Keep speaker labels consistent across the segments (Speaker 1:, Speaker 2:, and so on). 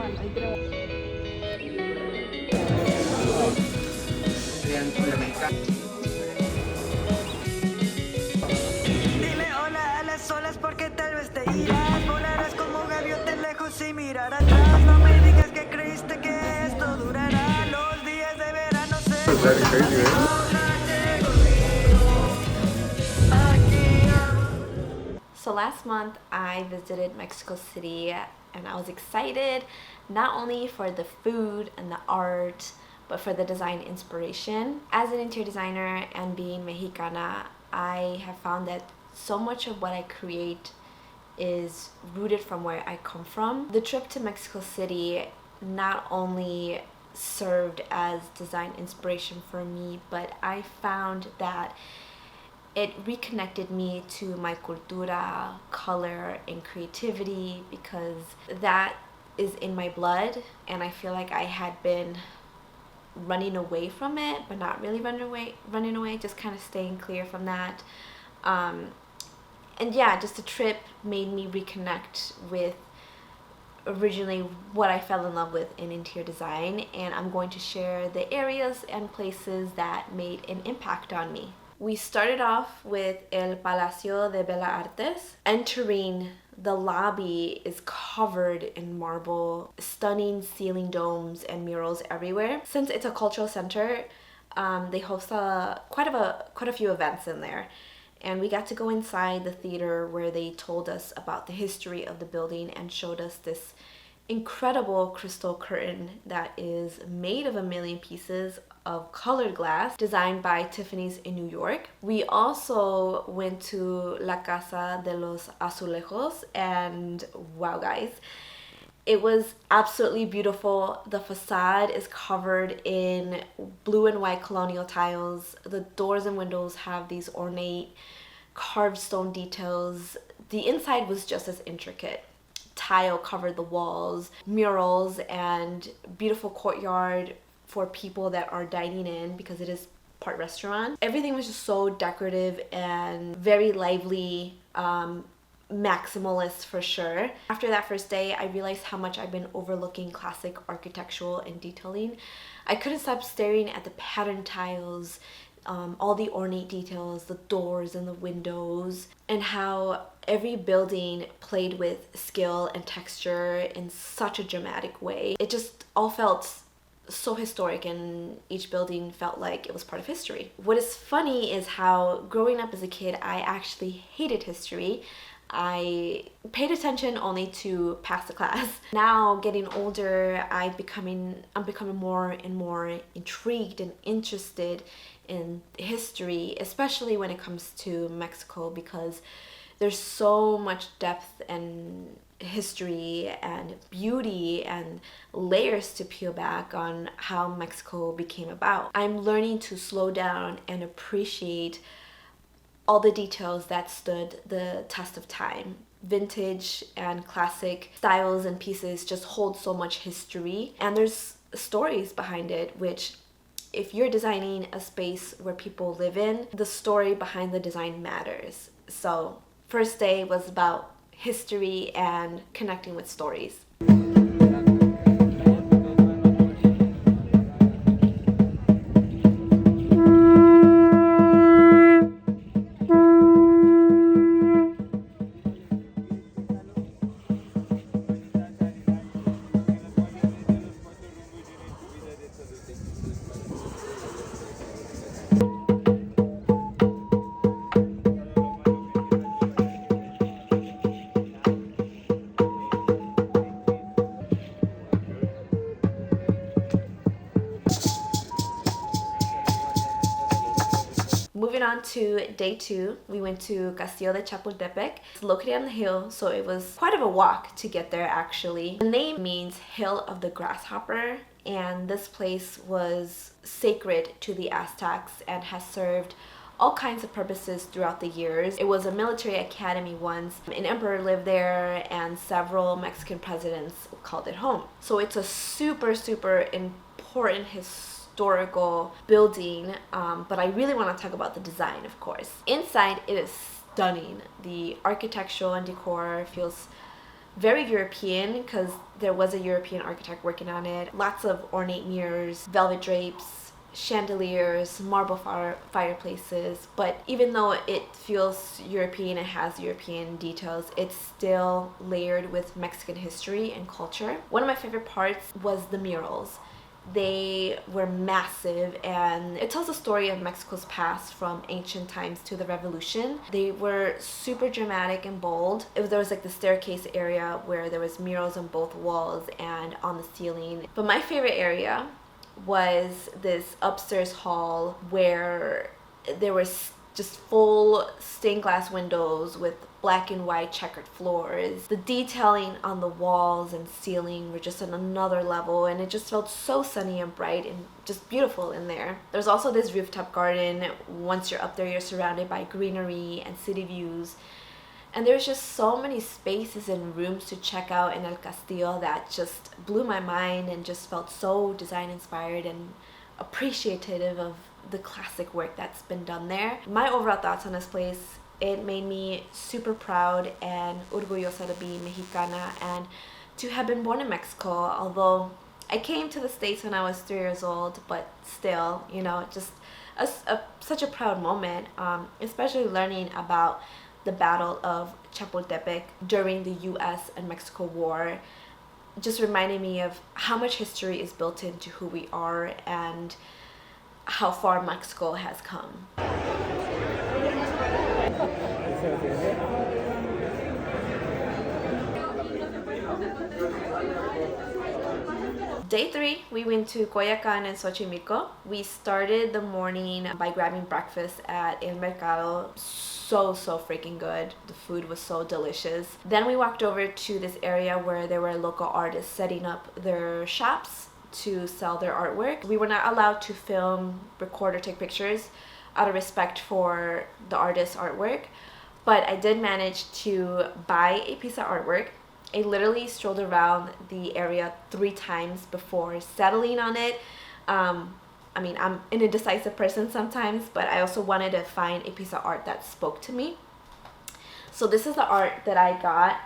Speaker 1: Dile hola a las olas porque tal vez te irás. Volarás como gaviota lejos y mirar atrás. No me digas que creíste que esto durará. Los días de verano se
Speaker 2: So last month I visited Mexico City and I was excited not only for the food and the art but for the design inspiration. As an interior designer and being Mexicana, I have found that so much of what I create is rooted from where I come from. The trip to Mexico City not only served as design inspiration for me, but I found that it reconnected me to my cultura, color, and creativity because that is in my blood, and I feel like I had been running away from it, but not really running away, just kind of staying clear from that. And yeah, just the trip made me reconnect with originally what I fell in love with in interior design, and I'm going to share the areas and places that made an impact on me. We started off with El Palacio de Bellas Artes. Entering the lobby is covered in marble, stunning ceiling domes and murals everywhere. Since it's a cultural center, they host quite a few events in there. And we got to go inside the theater where they told us about the history of the building and showed us this incredible crystal curtain that is made of 1,000,000 pieces of colored glass designed by Tiffany's in New York. We also went to La Casa de los Azulejos, and wow guys, it was absolutely beautiful. The facade is covered in blue and white colonial tiles. The doors and windows have these ornate carved stone details. The inside was just as intricate. Tile covered the walls, murals, and beautiful courtyard for people that are dining in because it is part restaurant. Everything was just so decorative and very lively, maximalist for sure. After that first day, I realized how much I've been overlooking classic architectural and detailing. I couldn't stop staring at the pattern tiles, all the ornate details, the doors and the windows, and how every building played with skill and texture in such a dramatic way. It just all felt so historic, and each building felt like it was part of history. What is funny is how growing up as a kid, I actually hated history. I paid attention only to pass the class. Now, getting older, I'm becoming more and more intrigued and interested in history, especially when it comes to Mexico, because there's so much depth and history and beauty and layers to peel back on how Mexico became about. I'm learning to slow down and appreciate all the details that stood the test of time. Vintage and classic styles and pieces just hold so much history, and there's stories behind it, which if you're designing a space where people live in, the story behind the design matters. So first day was about history and connecting with stories. Moving on to day 2, we went to Castillo de Chapultepec. It's located on the hill, so it was quite of a walk to get there actually. The name means Hill of the Grasshopper, and this place was sacred to the Aztecs and has served all kinds of purposes throughout the years. It was a military academy once. An emperor lived there and several Mexican presidents called it home. So it's a super important historical building, but I really want to talk about the design, of course. Inside, it is stunning. The architectural and decor feels very European because there was a European architect working on it. Lots of ornate mirrors, velvet drapes, chandeliers, marble fireplaces. But even though it feels European and has European details, it's still layered with Mexican history and culture. One of my favorite parts was the murals. They were massive, and it tells the story of Mexico's past from ancient times to the revolution. They were super dramatic and bold. There was like the staircase area where there was murals on both walls and on the ceiling. But my favorite area was this upstairs hall where there was just full stained glass windows with black and white checkered floors. The detailing on the walls and ceiling were just on another level, and it just felt so sunny and bright and just beautiful in there. There's also this rooftop garden. Once you're up there, you're surrounded by greenery and city views. And there's just so many spaces and rooms to check out in El Castillo that just blew my mind and just felt so design inspired and appreciative of the classic work that's been done there. My overall thoughts on this place, it made me super proud and orgullosa to be Mexicana and to have been born in Mexico. Although I came to the States when I was 3 years old, but still, you know, just such a proud moment, especially learning about the Battle of Chapultepec during the US and Mexico War. Just reminded me of how much history is built into who we are and how far Mexico has come. Day 3, we went to Koakan and Xochimilco. We started the morning by grabbing breakfast at El Mercado. So freaking good. The food was so delicious. Then we walked over to this area where there were local artists setting up their shops to sell their artwork. We were not allowed to film, record, or take pictures out of respect for the artist's artwork, but I did manage to buy a piece of artwork. I literally strolled around the area 3 times before settling on it. I mean, I'm an indecisive person sometimes, but I also wanted to find a piece of art that spoke to me. So this is the art that I got.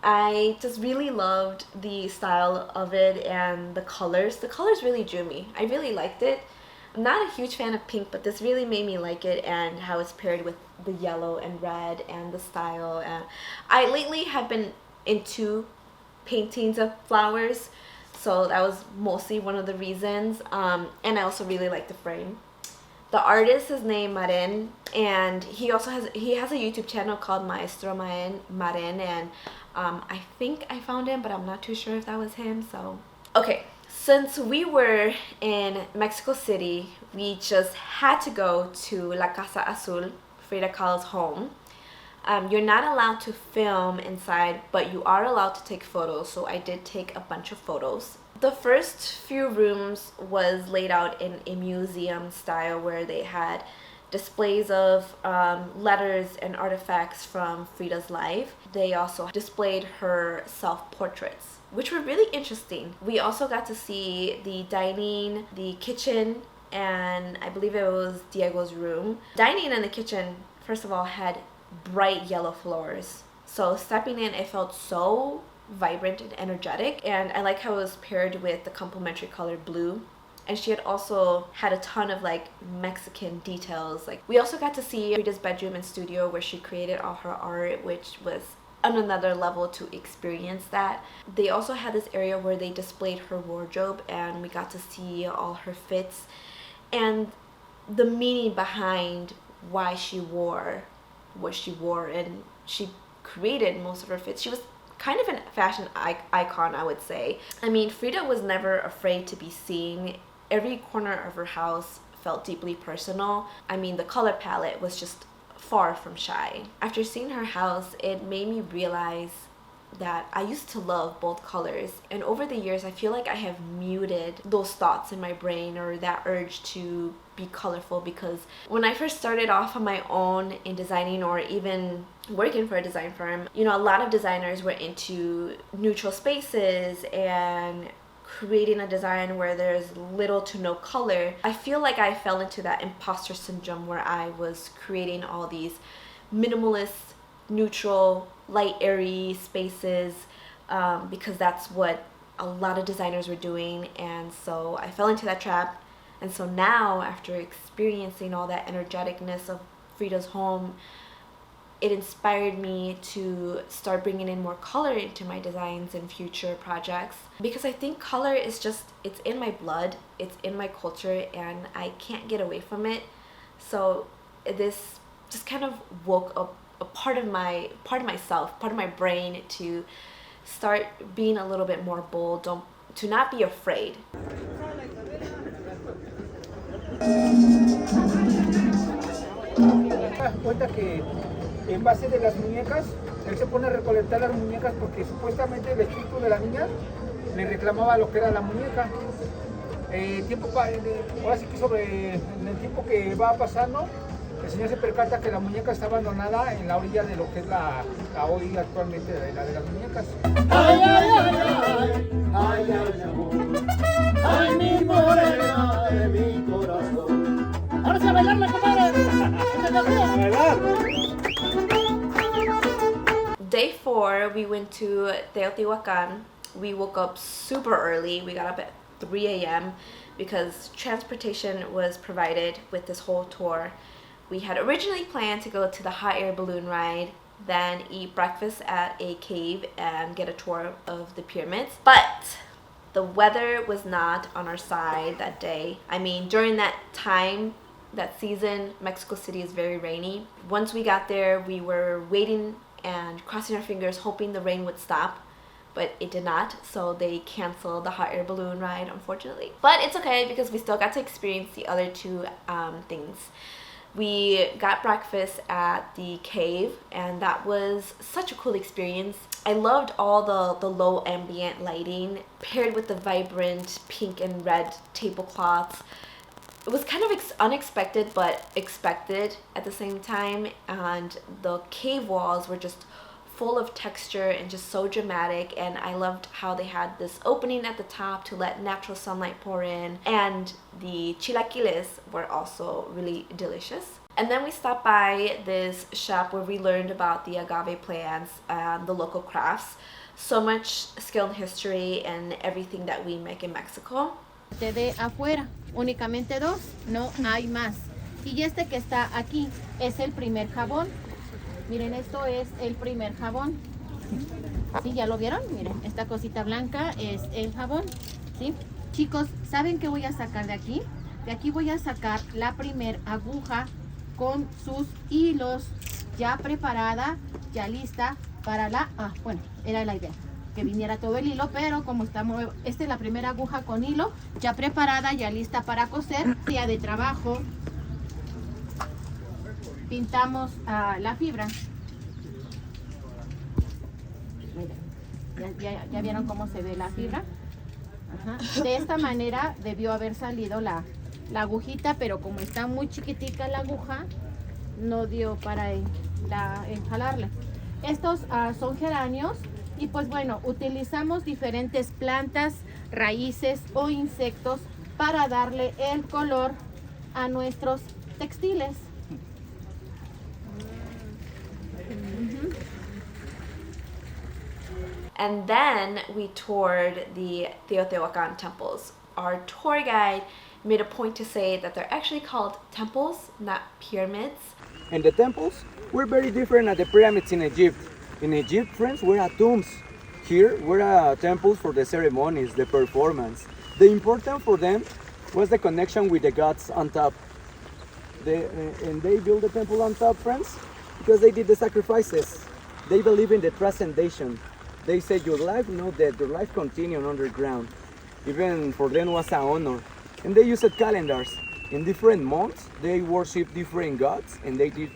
Speaker 2: I just really loved the style of it and the colors. The colors really drew me. I really liked it. I'm not a huge fan of pink, but this really made me like it, and how it's paired with the yellow and red and the style. And I lately have been into paintings of flowers, so that was mostly one of the reasons. And I also really like the frame. The artist is named Maren, and he has a YouTube channel called Maestro Maren, and I think I found him, but I'm not too sure if that was him. So okay, since we were in Mexico City, we just had to go to La Casa Azul, Frida Kahlo's home. You're not allowed to film inside, but you are allowed to take photos, so I did take a bunch of photos. The first few rooms was laid out in a museum style where they had displays of letters and artifacts from Frida's life. They also displayed her self-portraits, which were really interesting. We also got to see the dining, the kitchen, and I believe it was Diego's room. Dining and the kitchen, first of all, had bright yellow floors. So stepping in, it felt so vibrant and energetic, and I like how it was paired with the complementary color blue. And she had also had a ton of like Mexican details. Like, we also got to see Frida's bedroom and studio where she created all her art, which was on another level to experience that. They also had this area where they displayed her wardrobe, and we got to see all her fits and the meaning behind why she wore what she wore, and she created most of her fits. She was kind of a fashion icon, I would say. I mean, Frida was never afraid to be seen. Every corner of her house felt deeply personal. I mean, the color palette was just far from shy. After seeing her house, it made me realize that I used to love both colors, and over the years I feel like I have muted those thoughts in my brain or that urge to be colorful, because when I first started off on my own in designing or even working for a design firm, you know, a lot of designers were into neutral spaces and creating a design where there's little to no color. I feel like I fell into that imposter syndrome where I was creating all these minimalist, neutral light, airy spaces because that's what a lot of designers were doing, and so I fell into that trap. And so now, after experiencing all that energeticness of Frida's home, it inspired me to start bringing in more color into my designs and future projects, because I think color is just, it's in my blood, it's in my culture, and I can't get away from it. So this just kind of woke up a part of myself, part of my brain, to start being a little bit more bold, to not be afraid.
Speaker 3: Cuenta que en base de las muñecas, él se pone a recolectar las muñecas porque supuestamente el espíritu de la niña le reclamaba lo que era la muñeca. Ahora sí que en el tiempo que va pasando, el señor se percata que la muñeca está abandonada en la orilla de lo que es la hoy actualmente la de las muñecas.
Speaker 4: Ay, ay, ay, ay, ay, ay, ay, mi morena de mi corazón. Ahora sí a bailarme, compadre. A bailar.
Speaker 2: Day 4, we went to Teotihuacán. We woke up super early. We got up at 3 a.m. because transportation was provided with this whole tour. We had originally planned to go to the hot air balloon ride, then eat breakfast at a cave and get a tour of the pyramids. But the weather was not on our side that day. I mean, during that time, that season, Mexico City is very rainy. Once we got there, we were waiting and crossing our fingers, hoping the rain would stop, but it did not, so they canceled the hot air balloon ride, unfortunately. But it's okay because we still got to experience the other two things. We got breakfast at the cave, and that was such a cool experience. I loved all the low ambient lighting paired with the vibrant pink and red tablecloths. It was kind of unexpected but expected at the same time, and the cave walls were just full of texture and just so dramatic, and I loved how they had this opening at the top to let natural sunlight pour in, and the chilaquiles were also really delicious. And then we stopped by this shop where we learned about the agave plants and the local crafts. So much skill and history and everything that we make in Mexico.
Speaker 5: De afuera, únicamente dos, no hay más. Y este que está aquí es el primer jabón. Miren, esto es el primer jabón. ¿Sí? ¿Ya lo vieron? Miren, esta cosita blanca es el jabón. ¿Sí? Chicos, ¿saben qué voy a sacar de aquí? De aquí voy a sacar la primer aguja con sus hilos ya preparada, ya lista para bueno, era la idea que viniera todo el hilo, pero como estamos, esta es la primera aguja con hilo ya preparada, ya lista para coser. Día de trabajo, pintamos la fibra. Ya vieron cómo se ve la fibra. Ajá. De esta manera debió haber salido la agujita, pero como está muy chiquitica la aguja, no dio para jalarla. Estos son geranios. Y pues bueno, utilizamos diferentes plantas, raíces o insectos para darle el color a nuestros textiles.
Speaker 2: And then we toured the Theotewakan temples. Our tour guide made a point to say that they're actually called temples, not pyramids.
Speaker 3: And the temples were very different at the pyramids in Egypt. In Egypt, friends, were tombs. Here were temples for the ceremonies, the performance. The important for them was the connection with the gods on top. And they built the temple on top, friends, because they did the sacrifices. They believe in the transcendation. They say your life, no death, your life continues underground. Even for them was an honor. And they used calendars. In different months, they worship different gods, and they did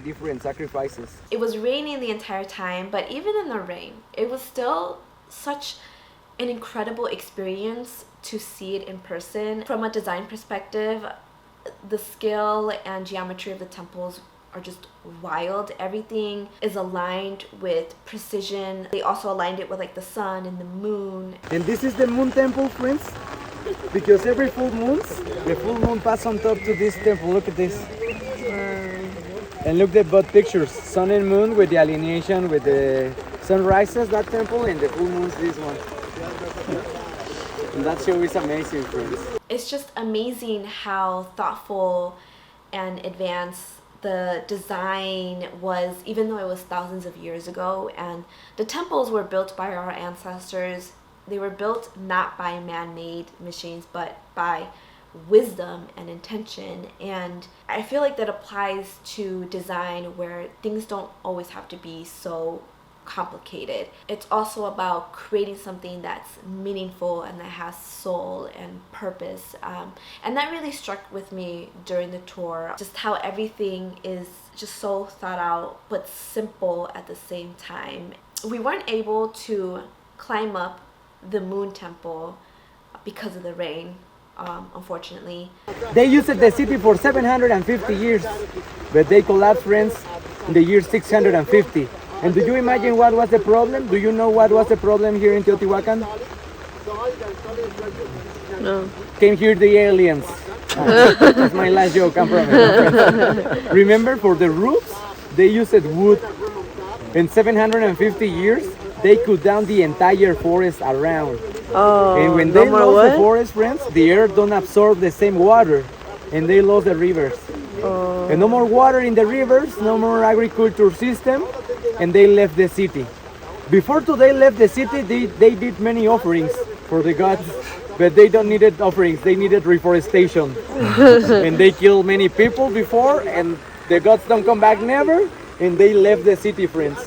Speaker 3: different sacrifices.
Speaker 2: It was raining the entire time, but even in the rain, it was still such an incredible experience to see it in person. From a design perspective, the skill and geometry of the temples are just wild. Everything is aligned with precision. They also aligned it with like the sun and the moon.
Speaker 3: And this is the moon temple, friends. Because every full moon passes on top to this temple. Look at this. And look at both pictures, sun and moon with the alineation, with the sunrises, that temple, and the full moons, this one. And that show is amazing, friends.
Speaker 2: It's just amazing how thoughtful and advanced the design was, even though it was thousands of years ago. And the temples were built by our ancestors. They were built not by man-made machines, but by wisdom and intention. And I feel like that applies to design, where things don't always have to be so complicated. It's also about creating something that's meaningful and that has soul and purpose. And that really struck with me during the tour, just how everything is just so thought out but simple at the same time. We weren't able to climb up the moon temple because of the rain, unfortunately.
Speaker 3: They used the city for 750 years, but they collapsed, friends, in the year 650. And do you imagine what was the problem? Do you know what was the problem here in Teotihuacan?
Speaker 6: No.
Speaker 3: Came here the aliens. That's my last joke, I promise. Remember, for the roofs, they used wood. In 750 years, they cut down the entire forest around.
Speaker 6: Oh,
Speaker 3: And when
Speaker 6: no
Speaker 3: they
Speaker 6: more
Speaker 3: lost
Speaker 6: wood?
Speaker 3: the forest, friends, the earth don't absorb the same water, and they lost the rivers.
Speaker 6: Oh.
Speaker 3: And no more water in the rivers, no more agriculture system, and they left the city. Before they left the city, they did many offerings for the gods, but they don't needed offerings, they needed reforestation. And they killed many people before, and the gods don't come back never, and they left the city, friends.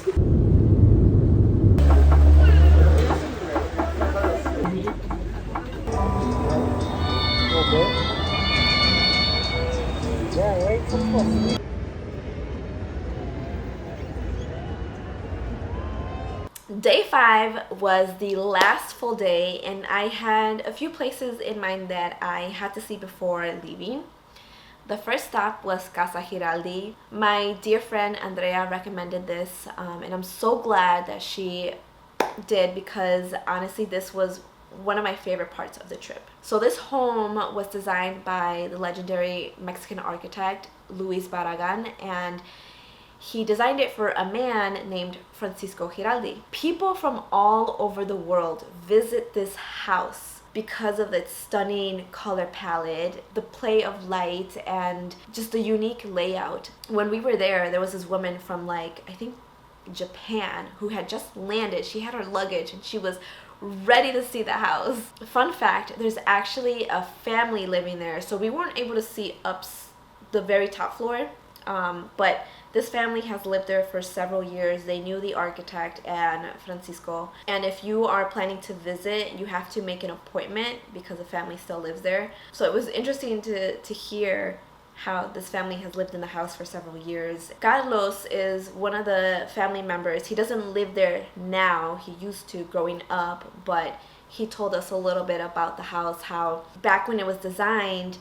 Speaker 2: Day 5 was the last full day, and I had a few places in mind that I had to see before leaving. The first stop was Casa Gilardi. My dear friend Andrea recommended this, and I'm so glad that she did, because honestly this was one of my favorite parts of the trip. So this home was designed by the legendary Mexican architect Luis Barragan, and he designed it for a man named Francisco Giraldi. People from all over the world visit this house because of its stunning color palette, the play of light, and just the unique layout. When we were there, there was this woman from, like, I think Japan, who had just landed. She had her luggage and she was ready to see the house. Fun fact, there's actually a family living there, so we weren't able to see up the very top floor, but this family has lived there for several years. They knew the architect and Francisco, and if you are planning to visit, you have to make an appointment because the family still lives there. So it was interesting to hear how this family has lived in the house for several years. Carlos is one of the family members. He doesn't live there now. He used to growing up, but he told us a little bit about the house, how back when it was designed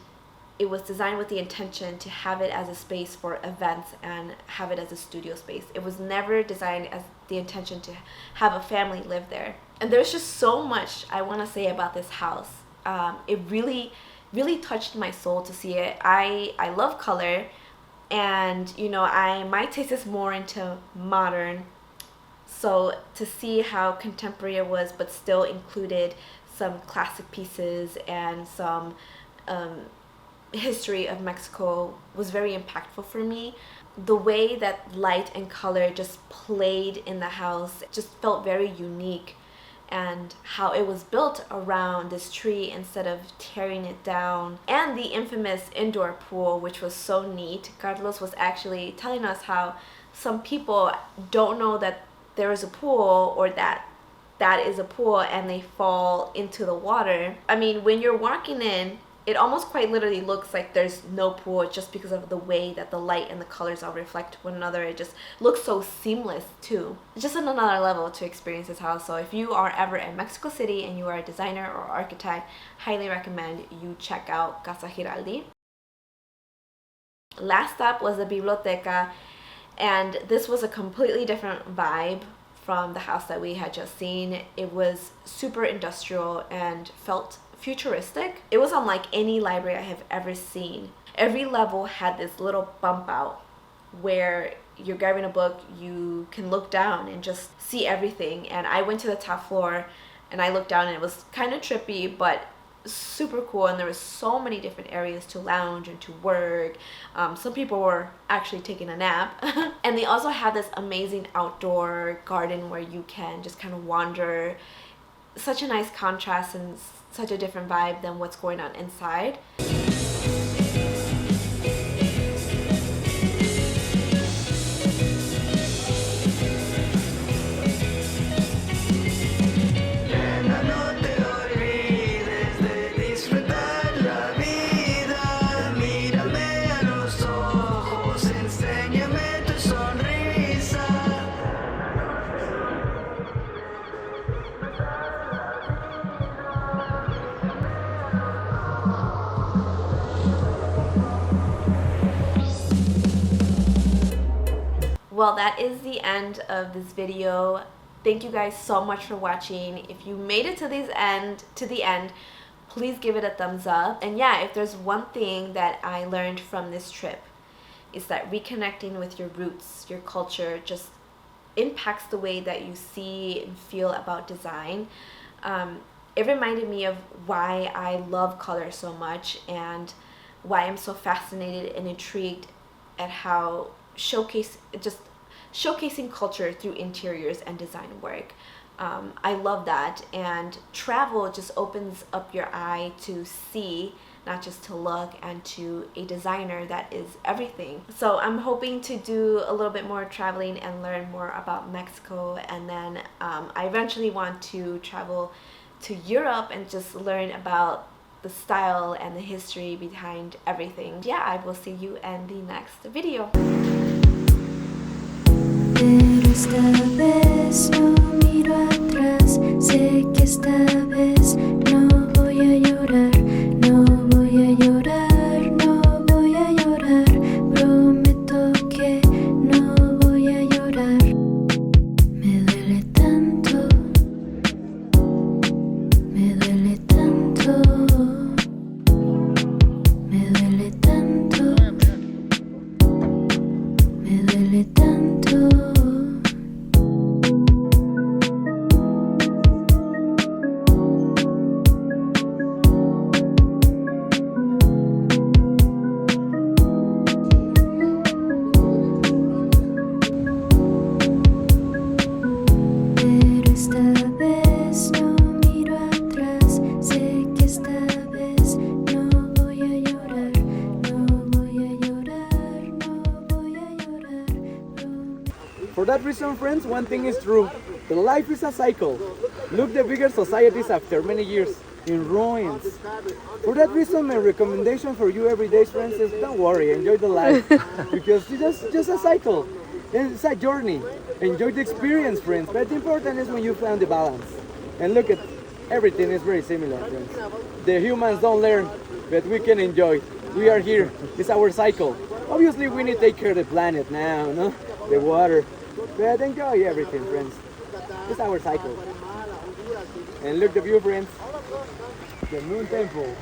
Speaker 2: with the intention to have it as a space for events and have it as a studio space. It was never designed as the intention to have a family live there. And there's just so much I want to say about this house. It really touched my soul to see it. I love color, and you know, my taste is more into modern, so to see how contemporary it was but still included some classic pieces and some history of Mexico was very impactful for me. The way that light and color just played in the house just felt very unique, and how it was built around this tree instead of tearing it down. And the infamous indoor pool, which was so neat. Carlos was actually telling us how some people don't know that there is a pool, or that is a pool, and they fall into the water. I mean, when you're walking in, it almost quite literally looks like there's no pool, just because of the way that the light and the colors all reflect one another. It just looks so seamless too. It's just on another level to experience this house. So if you are ever in Mexico City and you are a designer or architect, highly recommend you check out Casa Gilardi. Last stop was the Biblioteca, and this was a completely different vibe from the house that we had just seen. It was super industrial and felt futuristic. It was unlike any library I have ever seen. Every level had this little bump out where you're grabbing a book, you can look down and just see everything. And I went to the top floor and I looked down and it was kind of trippy, but super cool. And there was so many different areas to lounge and to work. Some people were actually taking a nap. And they also have this amazing outdoor garden where you can just kind of wander. Such a nice contrast and such a different vibe than what's going on inside. Well, that is the end of this video. Thank you guys so much for watching. If you made it to the end, please give it a thumbs up. And yeah, if there's one thing that I learned from this trip, is that reconnecting with your roots, your culture, just impacts the way that you see and feel about design. It reminded me of why I love color so much and why I'm so fascinated and intrigued at how showcasing culture through interiors and design work. I love that, and travel just opens up your eye to see, not just to look, and to a designer that is everything. So I'm hoping to do a little bit more traveling and learn more about Mexico, and then I eventually want to travel to Europe and just learn about the style and the history behind everything. Yeah, I will see you in the next video.
Speaker 7: Pero esta vez no miro atrás, sé que esta vez no voy a llorar, no voy a llorar, no voy a llorar, prometo que no voy a llorar. Me duele tanto, me duele tanto, me duele tanto, me duele tanto.
Speaker 3: For that reason, friends, one thing is true. The life is a cycle. Look the bigger societies after many years in ruins. For that reason, my recommendation for you every day, friends, is don't worry, enjoy the life. Because it's just a cycle. It's a journey. Enjoy the experience, friends. But the important is when you find the balance. And look at everything is very similar, friends. The humans don't learn, but we can enjoy. We are here. It's our cycle. Obviously, we need to take care of the planet now, no? The water. But enjoy everything, friends. It's our cycle. And look the view, friends. The Moon Temple.